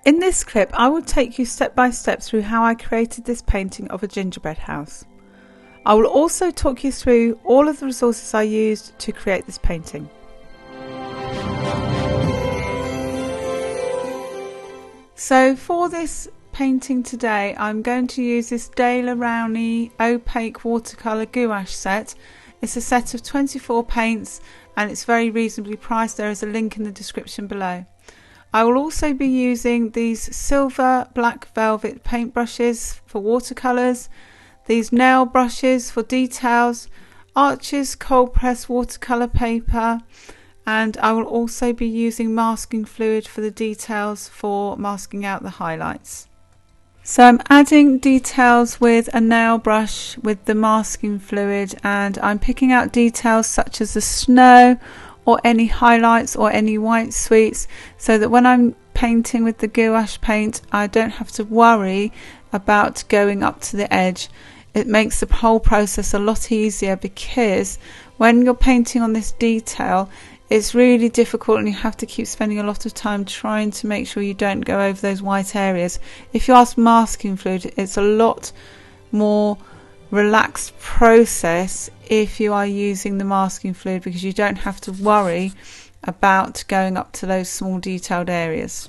In this clip, I will take you step by step through how I created this painting of a gingerbread house. I will also talk you through all of the resources I used to create this painting. So for this painting today, I'm going to use this Rowney opaque watercolour gouache set. It's a set of 24 paints and it's very reasonably priced. There is a link in the description below. I will also be using these silver black velvet paintbrushes for watercolours, these nail brushes for details, Arches cold press watercolour paper, and I will also be using masking fluid for the details for masking out the highlights. So I'm adding details with a nail brush with the masking fluid, and I'm picking out details such as the snow or any highlights or any white sweets, so that when I'm painting with the gouache paint I don't have to worry about going up to the edge. It makes the whole process a lot easier, because when you're painting on this detail it's really difficult and you have to keep spending a lot of time trying to make sure you don't go over those white areas. If you ask masking fluid, it's a lot more relaxed process if you are using the masking fluid, because you don't have to worry about going up to those small detailed areas.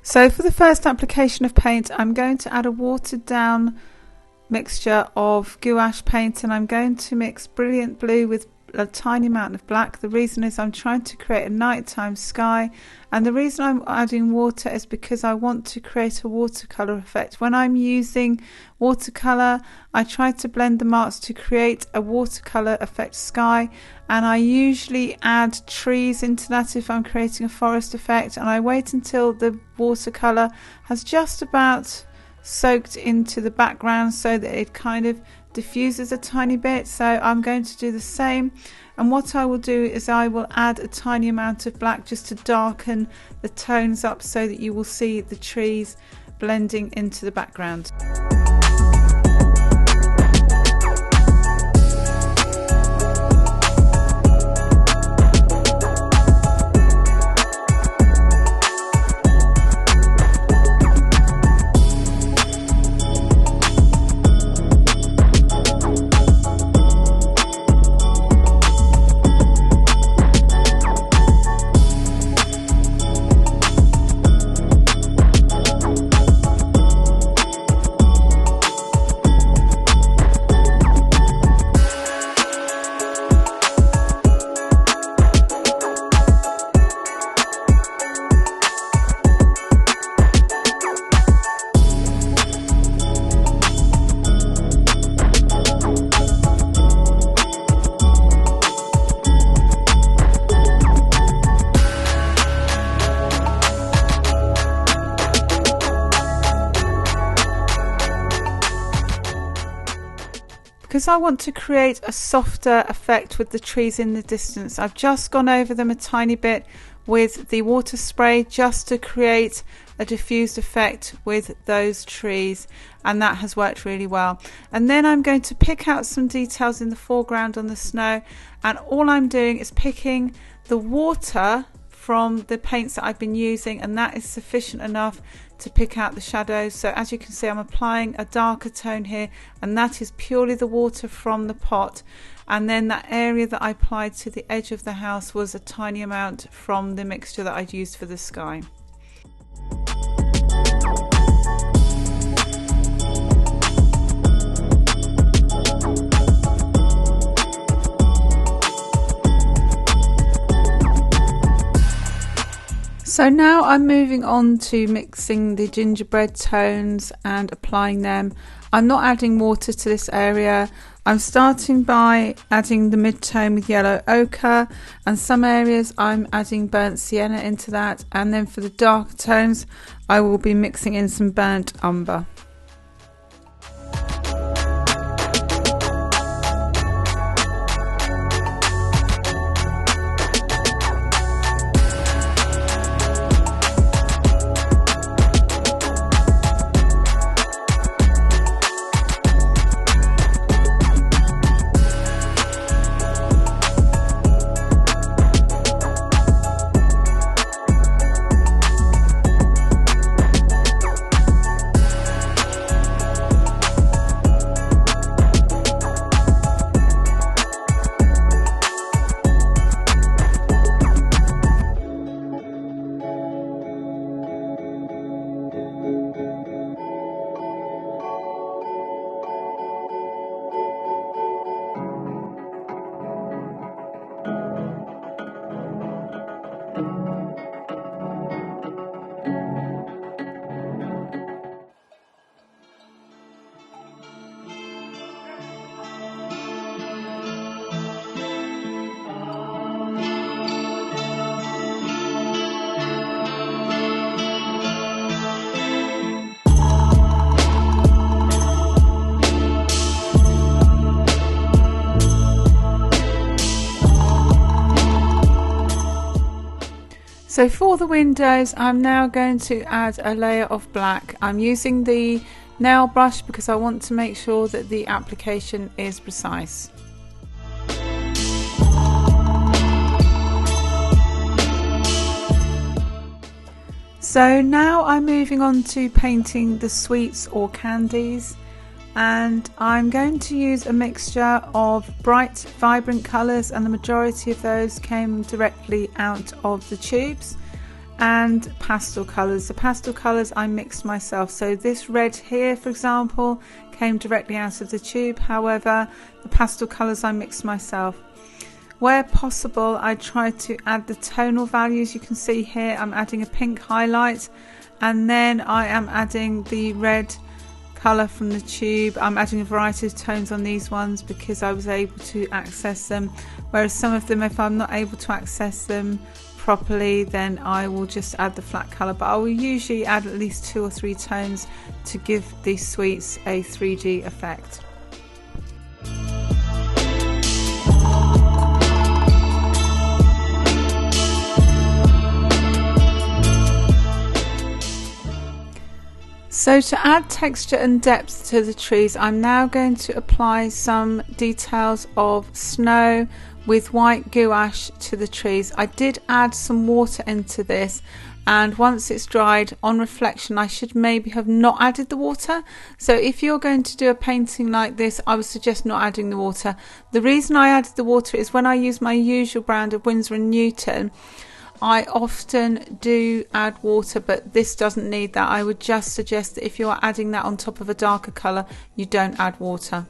So for the first application of paint, I'm going to add a watered down mixture of gouache paint, and I'm going to mix brilliant blue with a tiny amount of black. The reason is I'm trying to create a nighttime sky, and the reason I'm adding water is because I want to create a watercolor effect. When I'm using watercolor, I try to blend the marks to create a watercolor effect sky, and I usually add trees into that if I'm creating a forest effect, and I wait until the watercolor has just about soaked into the background so that it kind of diffuses a tiny bit. So I'm going to do the same, and what I will do is I will add a tiny amount of black just to darken the tones up so that you will see the trees blending into the background. Because I want to create a softer effect with the trees in the distance, I've just gone over them a tiny bit with the water spray just to create a diffused effect with those trees, and that has worked really well. And then I'm going to pick out some details in the foreground on the snow, and all I'm doing is picking the water from the paints that I've been using, and that is sufficient enough to pick out the shadows. So as you can see, I'm applying a darker tone here, and that is purely the water from the pot, and then that area that I applied to the edge of the house was a tiny amount from the mixture that I'd used for the sky. So now I'm moving on to mixing the gingerbread tones and applying them. I'm not adding water to this area. I'm starting by adding the mid-tone with yellow ochre, and some areas I'm adding burnt sienna into that, and then for the darker tones I will be mixing in some burnt umber. So for the windows, I'm now going to add a layer of black. I'm using the nail brush because I want to make sure that the application is precise. So now I'm moving on to painting the sweets or candies, and I'm going to use a mixture of bright vibrant colours, and the majority of those came directly out of the tubes, and pastel colours. The pastel colours I mixed myself, so this red here for example came directly out of the tube, however the pastel colours I mixed myself. Where possible, I try to add the tonal values. You can see here I'm adding a pink highlight, and then I am adding the red colour from the tube. I'm adding a variety of tones on these ones because I was able to access them, whereas some of them, if I'm not able to access them properly, then I will just add the flat colour, but I will usually add at least 2 or 3 tones to give these sweets a 3D effect. So to add texture and depth to the trees, I'm now going to apply some details of snow with white gouache to the trees. I did add some water into this, and once it's dried, on reflection I should maybe have not added the water. So if you're going to do a painting like this, I would suggest not adding the water. The reason I added the water is when I use my usual brand of Winsor & Newton, I often do add water, but this doesn't need that. I would just suggest that if you are adding that on top of a darker colour, you don't add water.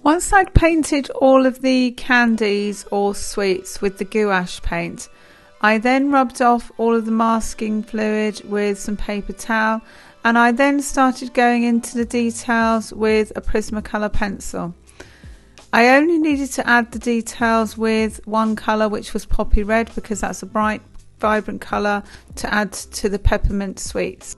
Once I'd painted all of the candies or sweets with the gouache paint, I then rubbed off all of the masking fluid with some paper towel, and I then started going into the details with a Prismacolor pencil. I only needed to add the details with one colour, which was poppy red, because that's a bright, vibrant colour to add to the peppermint sweets.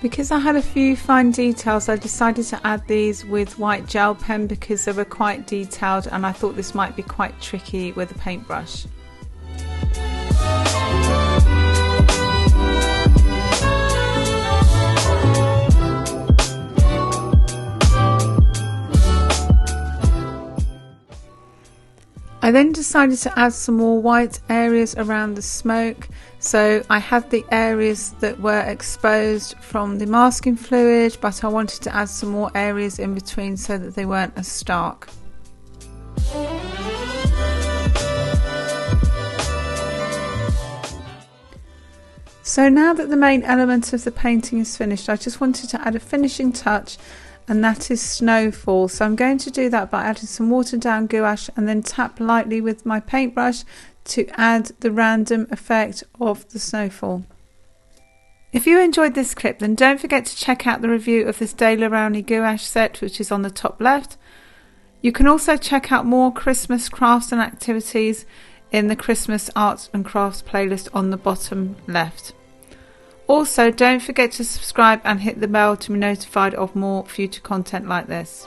Because I had a few fine details, I decided to add these with white gel pen because they were quite detailed and I thought this might be quite tricky with a paintbrush. I then decided to add some more white areas around the smoke. So I had the areas that were exposed from the masking fluid, but I wanted to add some more areas in between so that they weren't as stark. So now that the main element of the painting is finished, I just wanted to add a finishing touch, and that is snowfall. So I'm going to do that by adding some watered down gouache and then tap lightly with my paintbrush to add the random effect of the snowfall. If you enjoyed this clip, then don't forget to check out the review of this Daler Rowney Gouache set, which is on the top left. You can also check out more Christmas crafts and activities in the Christmas Arts and Crafts playlist on the bottom left. Also, don't forget to subscribe and hit the bell to be notified of more future content like this.